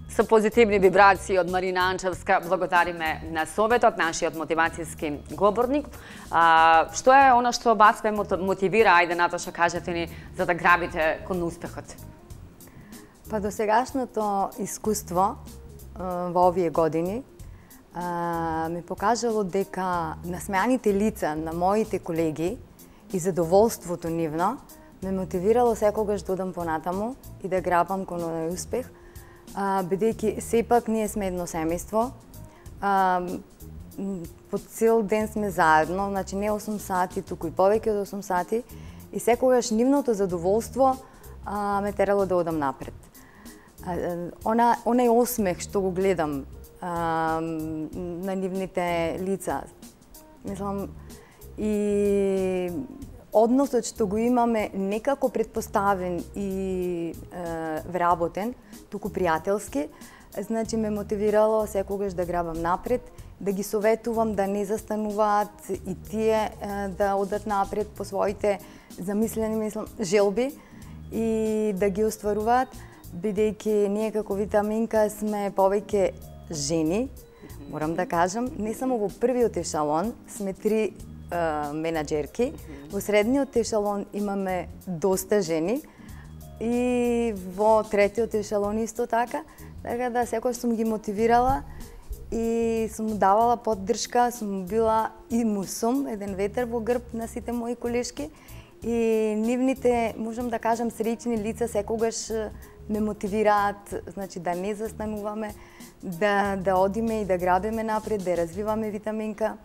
Со позитивни вибрации од Марина Анчевска благодариме на советот, нашиот мотивацијски говорник. Што е она што вас ве мотивира, ајде Наташа, кажете ни, за да грабите кон успехот? Па до сегашното искуство во овие години ми покажало дека насмеаните лица на моите колеги и задоволството нивно ме мотивирало секогаш да одам понатаму и да грабам кон овој успех, бидејќи сепак ние сме едно семејство, по цел ден сме заедно, значи не 8 сати, туку и повеќе од 8 сати, и секогаш нивното задоволство ме терало да одам напред. Онај осмех што го гледам на нивните лица, мислам, и односот што го имаме некако предпоставен и вработен, туку пријателски, значи ме мотивирало секогаш да грабам напред, да ги советувам да не застануваат и тие да одат напред по своите замислени желби и да ги остваруваат, бидејќи ние како Витаминка сме повеќе жени, морам да кажам, не само во првиот ешалон, сме 3 менаџерки, во средниот ешалон имаме доста жени и во третиот ешалон исто така, така да секој сум ги мотивирала и сум му давала поддршка, сум му била и му сум еден ветер во грб на сите мои колешки и нивните, можам да кажам, среќни лица секогаш ме мотивираат, значи да не застануваме, да одиме и да градиме напред, да развиваме Витаминка.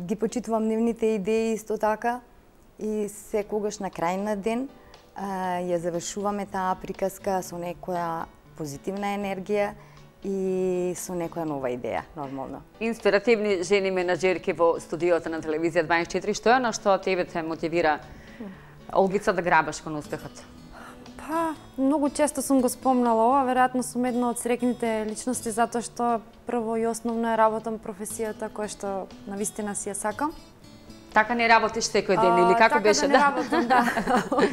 Ги почитувам нивните идеи исто така и секогаш на крај на ден ја завршуваме таа приказка со некоја позитивна енергија и со некоја нова идеја, нормално. Инспиративни жени менаџерки во студиото на телевизија 24. Што е на што тебе те мотивира, Олгица, да грабаш кон успехот? Па, многу често сум го спомнала ова, веројатно сум една од срекните личности затоа што прво и основно е работам професијата која што навистина си ја сакам. Така не работиш секој ден или како беше? Така да не работам, да,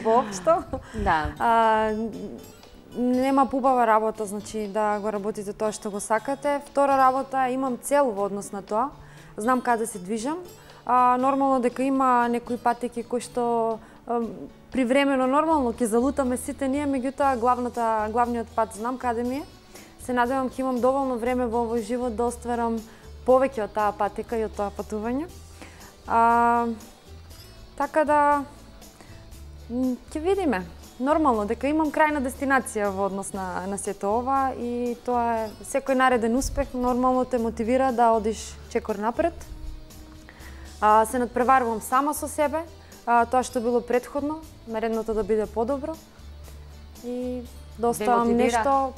воопшто. Да. Нема побава работа, значи да го работите тоа што го сакате. Втора работа, имам цел во однос на тоа. Знам каде се движам. Нормално дека има некои патеки кои што привремено нормално ќе залутаме сите ние, меѓутоа главниот пат знам каде ми е. Се надевам ќе имам доволно време во овој живот да остварам повеќе од таа патека и од тоа патување. Така да ќе видиме. Нормално дека имам крајна дестинација во однос на сето ова и тоа е секој нареден успех нормално те мотивира да одиш чекор напред. Се надпреварувам сама со себе, тоа што било претходно, наредното да биде подобро и да оставам нешто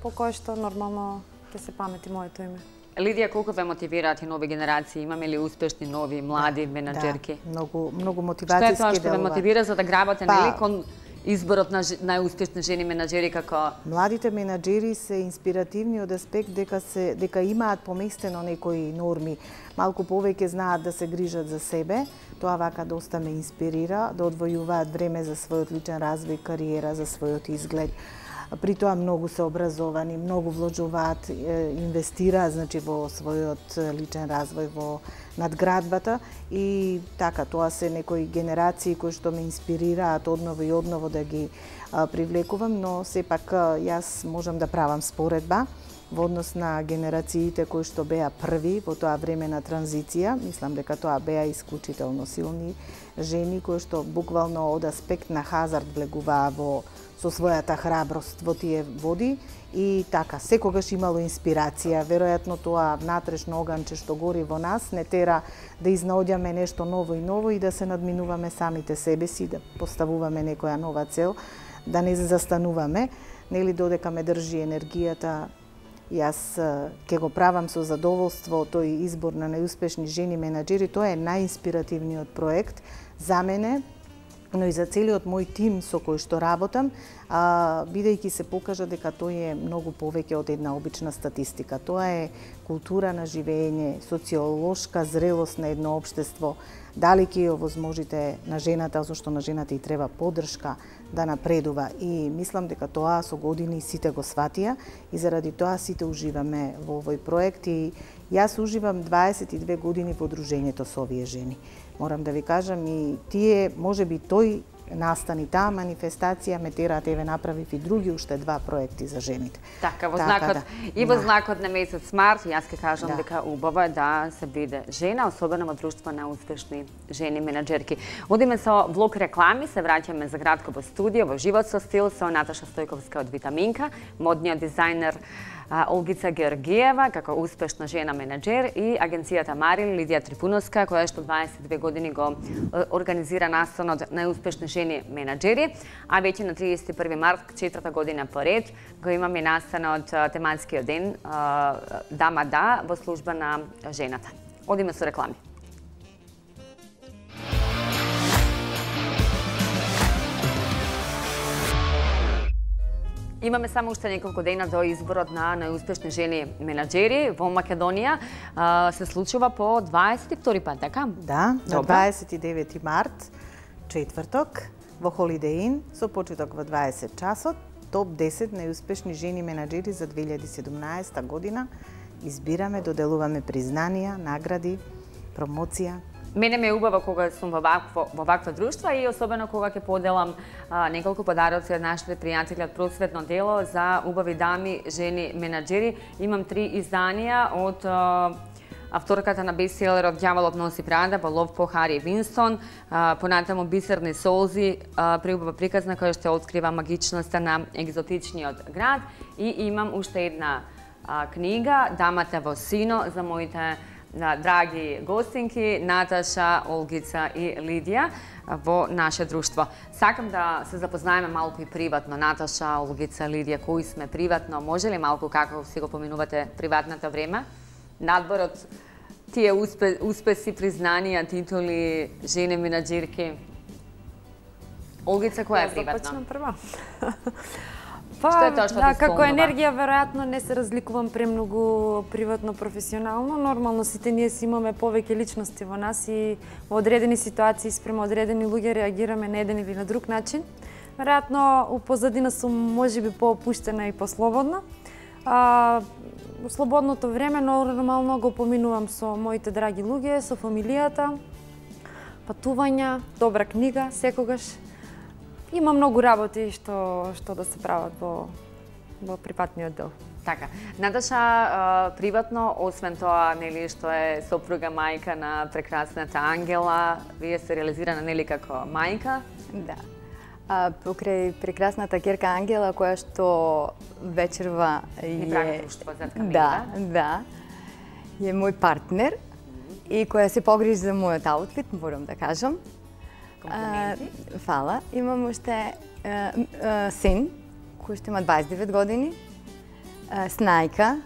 по кое што нормално ќе се памети моето име. Лидија, колку ве мотивираат и нови генерации? Имаме ли успешни нови млади менаџерки? Да, многу мотивацијски Што е тоа што ве мотивира за да грабате, нели, кон изборот на најуспешни жени менаџери како? Младите менаџери се инспиративни од аспект дека имаат поместено некои норми, малку повеќе знаат да се грижат за себе. Тоа вака доста ме инспирира, да одвојуваат време за својот личен развој, кариера, за својот изглед. При тоа многу се образовани, многу вложуваат, инвестираат, значи, во својот личен развој, во надградбата и така, тоа се некои генерации кои што ме инспирираат одново и одново да ги привлекувам, но сепак јас можам да правам споредба во однос на генерациите кои што беа први во тоа време на транзиција. Мислам дека тоа беа исклучително силни жени кои што буквално од аспект на хазард влегуваа со својата храброст во тие води и така, секогаш имало инспирација. Веројатно тоа внатрешно оганче што гори во нас не тера да изнаоѓаме нешто ново и да се надминуваме самите себе си, да поставуваме некоја нова цел, да не застануваме, нели, додека ме држи енергијата. Јас ќе го правам со задоволство тој избор на најуспешни жени менаџери. Тоа е најинспиративниот проект за мене, но и за целиот мој тим со кој што работам, бидејќи се покажа дека тој е многу повеќе од една обична статистика. Тоа е култура на живење, социолошка зрелост на едно општество. Дали ќе ја овозможите на жената, зашто на жената и треба поддршка да напредува. И мислам дека тоа со години сите го сватија и заради тоа сите уживаме во овој проект и јас уживам 22 години во дружењето со овие жени. Морам да ви кажам и тие, можеби тој настани, таа манифестација ме тера да направив и други уште 2 проекти за жените. Така, во знакот и во знакот на месец март, јас ќе кажам дека убаво е да се биде жена, особено во друштво на успешни жени менаџерки. Одиме со влог реклами, се враќаме за кратко во студио, во Живот со стил со Наташа Стојковска од Витаминка, модниот дизајнер Олгица Георгиева како успешна жена менаџер и агенцијата Марил Лидија Трифуновска, која што 22 години го организира настанот најуспешни жени менаџери, а веќе на 31 март, 4-та година поред, го имаме настанот тематскиот ден Дама да во служба на жената. Одиме со реклами. Имаме само уште неколку дена до изборот на најуспешни жени менаџери во Македонија. Се случува по 22 пат, така? Да, на 29 март, четврток, во Holiday Inn, со почеток во 20 часот, топ 10 најуспешни жени менаџери за 2017 година. Избираме, доделуваме признанија, награди, промоција. Мене ме е убаво кога сум во вакво друштво и особено кога ќе поделам неколку подароци од нашите пријатели од просветно дело за убави дами, жени, менаџери. Имам 3 изданија од авторката на бестселерот "Ѓаволот носи прада" во лов по Хари Винстон, понатаму "Бисерни солзи", преубава приказна која што открива магичноста на екзотичниот град, и имам уште една книга "Дамата во сино" за моите драги гостинки Наташа, Олгица и Лидија во наше друштво. Сакам да се запознаеме малку и приватно. Наташа, Олгица, Лидија, кои сме приватно? Може ли малку како си го поминувате приватното време? Надбор од тие успеси, признанија, титули, жени менаџерки. Олгица, која е приватно? Започнам прва. Што е тоа што ти како исполнува? енергија веројатно не се разликувам премногу приватно професионално. Нормално сите ние си имаме повеќе личности во нас и во одредени ситуации спрема одредени луѓе реагираме на еден или на друг начин. Веројатно у позадина сум можеби поопуштена и послободна. Во слободното време нормално го поминувам со моите драги луѓе, со фамилијата, патувања, добра книга секогаш. Има многу работи што да се прават во приватниот дел. Така. Наташа, приватно, освен тоа, нели, што е сопруга, мајка на прекрасната Ангела, вие се реализирана, нели, како мајка? Да. Покрај прекрасната ќерка Ангела, која што вечерва Ни прави друштво зад камера. Да. Е мој партнер и која се погрижи за мојот аутфит, морам да кажам. Комплименти. Фала. Имам уште син, кој што има 29 години. Снајка,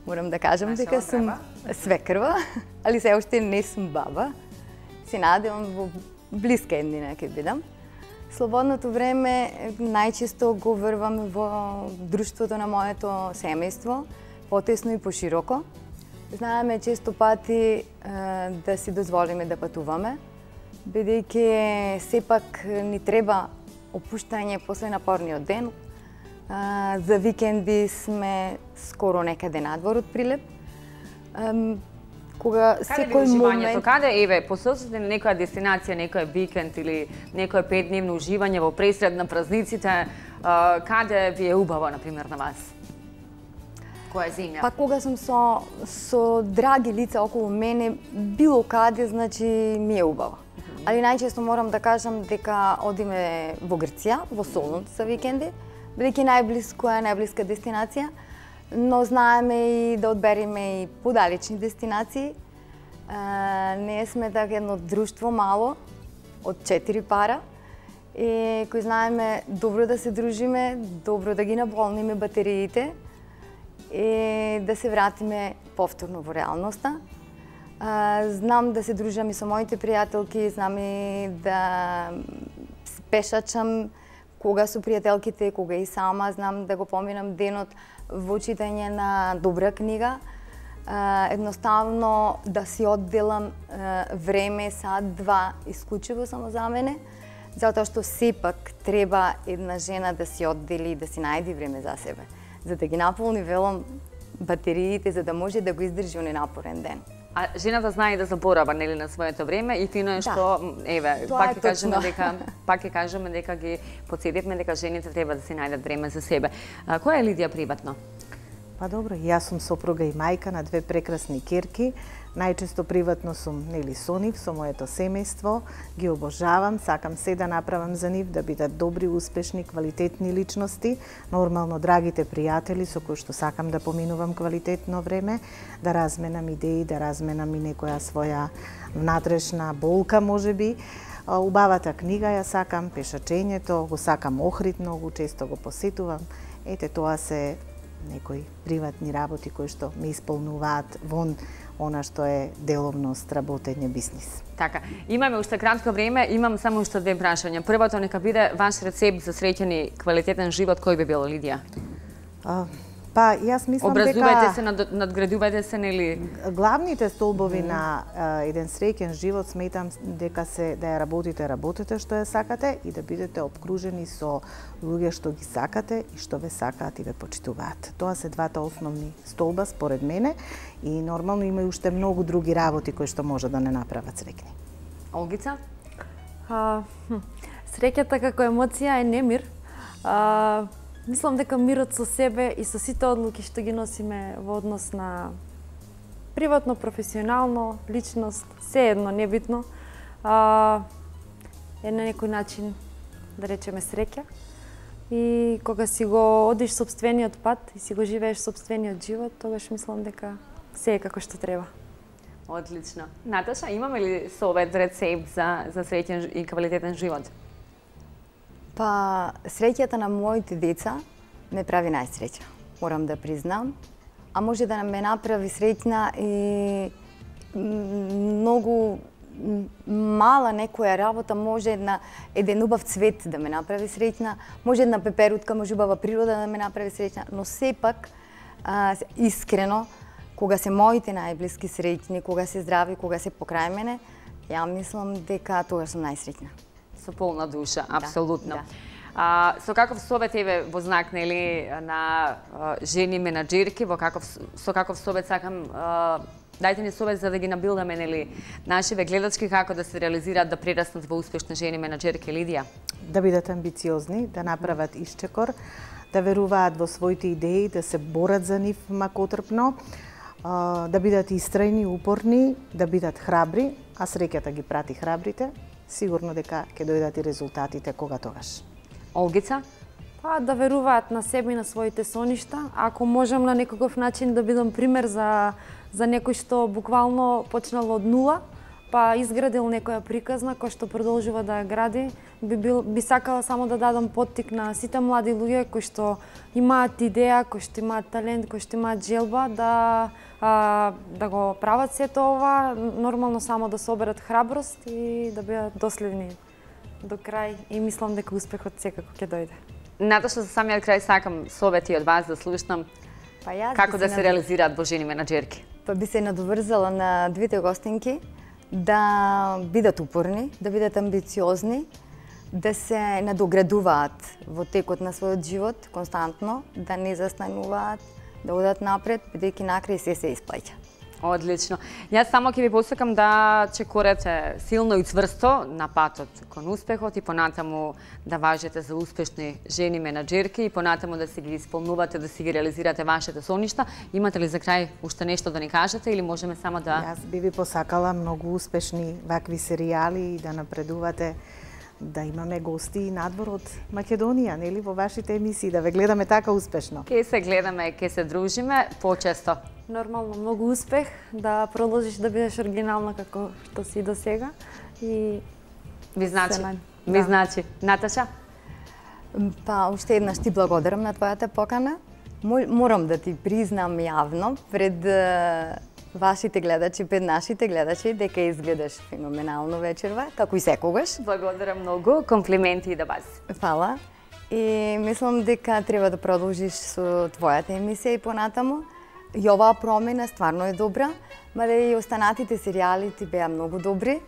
морам да кажам дека сум свекрва, али се уште не сум баба. Се надевам во блиска еднина ќе бидам. Слободното време најчесто го врвам во друштвото на моето семејство, потесно и пошироко. Знаеме често пати да си дозволиме да патуваме, бидејќи сепак ни треба опуштање после напорниот ден. За викенди сме скоро некаде надвор од Прилеп. Кога секој момент... Каде, еве, посочете на некоја дестинација, некој викенд или некој 5-дневно уживање во пресред на празниците, каде ви е убаво, например, на вас? Која земја? Па кога сум со драги лица околу мене, било каде, значи ми е убаво. Али најчесто морам да кажам дека одиме во Грција, во Солун за викенди, бидејќи најблиска дестинација, но знаеме и да одбериме и подалечни дестинации. Ние сме така едно друштво мало, од 4 пара, и кои знаеме добро да се дружиме, добро да ги наполниме батериите и да се вратиме повторно во реалноста. Знам да се дружам и со моите пријателки, знам и да пешачам кога со пријателките, кога и сама, знам да го поминам денот во читање на добра книга. Едноставно да си одделам време, сат-два, исклучиво само за мене, затоа што сепак треба една жена да си оддели и да си најди време за себе, за да ги наполни, велам, батериите, за да може да го издржи оној напорен ден. А жената знае да заборава, нели, на своето време, и фино е што, еве, пак ќе кажеме дека ги потсетивме дека жените треба да си најдат време за себе. Која е Лидија приватно? Па добро, јас сум сопруга и мајка на 2 прекрасни ќерки. Најчесто приватно сум, нели, со нив, со моето семејство, ги обожавам, сакам се да направам за нив, да бидат добри, успешни, квалитетни личности, нормално драгите пријатели со кои што сакам да поминувам квалитетно време, да разменам идеи, да разменам и некоја своја внатрешна болка, можеби. Убавата книга ја сакам, пешачењето, го сакам Охрид, многу често го посетувам. Ете, тоа се некои приватни работи кои што ме исполнуваат вон она што е деловност, работење, бизнис. Така, имаме уште кратко време, имам само уште 2 прашања. Првото нека биде ваш рецепт за среќен и квалитетен живот, кој би бил, Лидија? Па, јас мислам Образувајте се, надградувајте се, нели? Главните столбови на еден среќен живот сметам дека се да ја работите што ја сакате и да бидете обкружени со луѓе што ги сакате и што ве сакаат и ве почитуваат. Тоа се двата основни столба според мене и нормално има и уште многу други работи кои што може да не направат среќни. Олгица? Среќата како емоција е немир. Мислам дека мирот со себе и со сите одлуки што ги носиме во однос на приватно, професионално, личност, се едно, небитно, е на некој начин, да речеме, среќа. И кога си го одиш сопствениот пат и си го живееш сопствениот живот, тогаш мислам дека се е како што треба. Одлично. Наташа, имаме ли совет, рецепт за среќен и квалитетен живот? Па, среќата на моите деца ме прави најсреќна, морам да признам. А може да ме направи среќна и многу мала некоја работа, може еден убав цвет да ме направи среќна, може една пеперутка, може убава природа да ме направи среќна, но сепак, искрено, кога се моите најблиски среќни, кога се здрави, кога се покрај мене, ја мислам дека тогаш сум најсреќна. Со полна душа, апсолутно. Да. Со каков совет еве во знак на жени менаџерки, со каков совет сакам дајте ни совет за да ги набилдаме нашиве гледачки како да се реализираат, да прераснат во успешни жени менаџерки, Лидија? Да бидат амбициозни, да направат исчекор, да веруваат во своите идеи, да се борат за нив макотрпно, да бидат истрајни, упорни, да бидат храбри, а среќата ги прати храбрите, сигурно дека ќе дојдат и резултатите кога тогаш. Олгица? Па да веруваат на себе и на своите соништа. Ако можам на некаков начин да бидам пример за некој што буквално почнал од нула, па изградил некоја приказна која што продолжува да ја гради, би сакала само да дадам поттик на сите млади луѓе кои што имаат идеја, кои што имаат талент, кои што имаат желба да го прават сето ова, нормално само да соберат храброст и да бидат доследни до крај и мислам дека успехот секако ќе дојде. Наташа, за самиот крај сакам совети од вас да слушнам како да се реализираат во жени менаџерки. Па би се надоврзала на двете гостинки да бидат упорни, да бидат амбициозни, да се надоградуваат во текот на својот живот константно, да не застануваат, да одат напред, бидејќи накрај се исплаќа. Одлично. Јас само ќе ви посакам да чекорете силно и цврсто на патот кон успехот и понатаму да важите за успешни жени менаџерки и понатаму да си ги исполнувате, да си ги реализирате вашите соништа. Имате ли за крај уште нешто да ни кажете или можеме само да... Јас би ви посакала многу успешни вакви серијали и да напредувате, да имаме гости и надвор од Македонија, нели, во вашите емисии, да ве гледаме така успешно. Ке се гледаме, ке се дружиме почесто. Нормално, многу успех, да продолжиш да бидеш оригинална како што си до сега и Ви значи. Наташа? Па, уште еднаш ти благодарам на твојата покана. Морам да ти признам јавно пред вашите гледачи, пред нашите гледачи, дека изгледаш феноменално вечерва, како и секогаш. Благодарам многу, комплименти и да вас. Фала. И мислам дека треба да продолжиш со твојата емисија и понатаму. И оваа промена стварно е добра, мада и останатите серијали ти беа многу добри,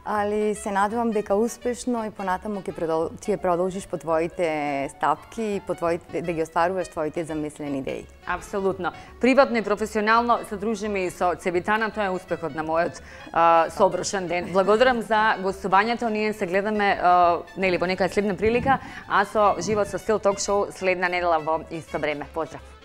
али се надевам дека успешно и понатаму ќе продолжиш по твоите стапки и да ги остваруваш твоите замислени идеи. Апсолутно. Приватно и професионално се дружиме и со Цевитана, тоа е успехот на мојот соброшен ден. Благодарам за гостувањето, ние се гледаме во некоја следна прилика, а со Живот со стил ток шоу следна недела во исто време. Поздрав!